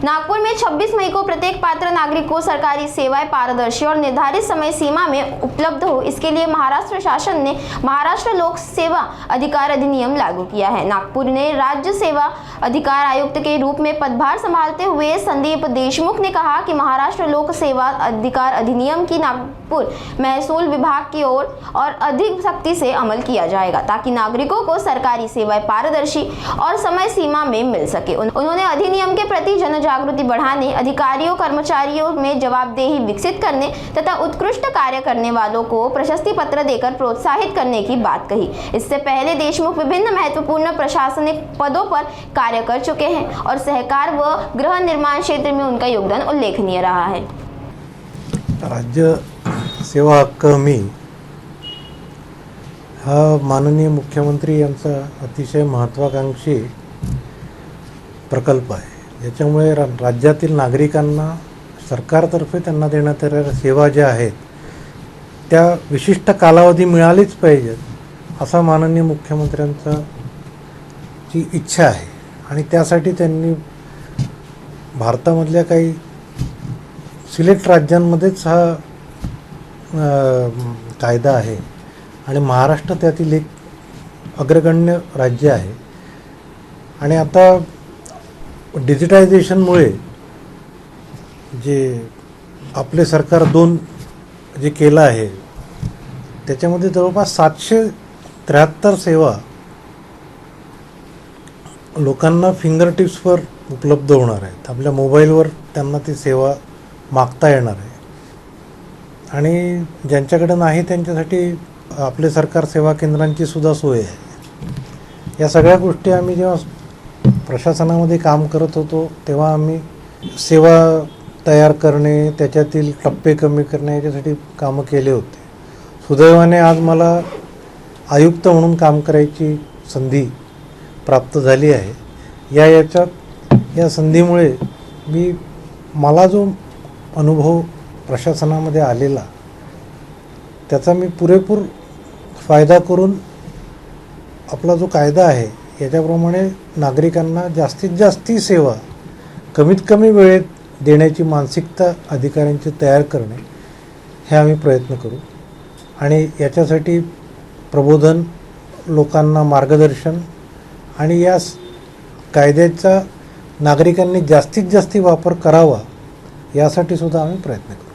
नागपुर में 26 मई को प्रत्येक पात्र नागरिक को सरकारी सेवाएं पारदर्शी और निर्धारित समय सीमा में उपलब्ध हो, इसके लिए महाराष्ट्र शासन ने महाराष्ट्र लोक सेवा अधिकार अधिनियम लागू किया है। नागपुर ने राज्य सेवा अधिकार आयुक्त के रूप में पदभार संभालते हुए संदीप देशमुख ने कहा कि महाराष्ट्र लोक सेवा अधिकार अधिनियम की नागपुर महसूल विभाग की ओर और अधिक सख्ती से अमल किया जाएगा ताकि नागरिकों को सरकारी सेवाएं पारदर्शी और समय सीमा में मिल सके। उन्होंने अधिनियम के प्रति जन जागृति बढ़ाने, अधिकारियों कर्मचारियों में जवाबदेही विकसित करने तथा उत्कृष्ट कार्य करने वालों को प्रशस्ति पत्र देकर प्रोत्साहित करने की बात कही। इससे पहले देशमुख विभिन्न महत्वपूर्ण प्रशासनिक पदों पर कार्य कर चुके हैं और सहकार व गृह निर्माण क्षेत्र में उनका योगदान उल्लेखनीय रहा है। राज्य सेवा हक्क हमी हा माननीय मुख्यमंत्री यांचा अतिशय महत्त्वाकांक्षी प्रकल्प आहे। याच्यामुळे राज्यातील नागरिकांना सरकारतर्फे त्यांना देण्यात येणाऱ्या सेवा ज्या आहेत त्या विशिष्ट कालावधी मिळालीच पाहिजेत असा माननीय मुख्यमंत्र्यांचा ची इच्छा आहे आणि त्यासाठी त्यांनी भारतामधल्या काही सिलेक्ट राज्यांमध्येच हा कायदा आहे आणि महाराष्ट्र त्यातील एक अग्रगण्य राज्य आहे। आणि आता डिजिटायझेशनमुळे जे आपले सरकार जे केलं आहे त्याच्यामध्ये जवळपास 773 सेवा लोकांना फिंगर टिप्सवर उपलब्ध होणार आहेत। आपल्या मोबाईलवर त्यांना ती सेवा मागता येणार आहे आणि ज्यांच्याकडे नाही त्यांच्यासाठी आपले सरकार सेवा केंद्रांची सुद्धा सोय आहे। या सगळ्या गोष्टी आम्ही जेव्हा प्रशासनामध्ये काम करत होतो तेव्हा आम्ही सेवा तयार करणे, त्याच्यातील टप्पे कमी करणे याच्यासाठी कामं केले होते। सुदैवाने आज मला आयुक्त म्हणून काम करायची संधी प्राप्त झाली आहे। या संधीमुळे मला जो अनुभव प्रशासनामध्ये आलेला त्याचा मी पुरेपूर फायदा करून आपला जो कायदा आहे याच्याप्रमाणे नागरिकांना जास्तीत जास्त सेवा कमीत कमी वेळेत देण्याची मानसिकता अधिकाऱ्यांची तयार करणे हे आम्ही प्रयत्न करू आणि याच्यासाठी प्रबोधन, लोकांना मार्गदर्शन आणि या कायद्याचा नागरिकांनी जास्तीत जास्त वापर करावा यासाठी सुद्धा आम्ही प्रयत्न करू।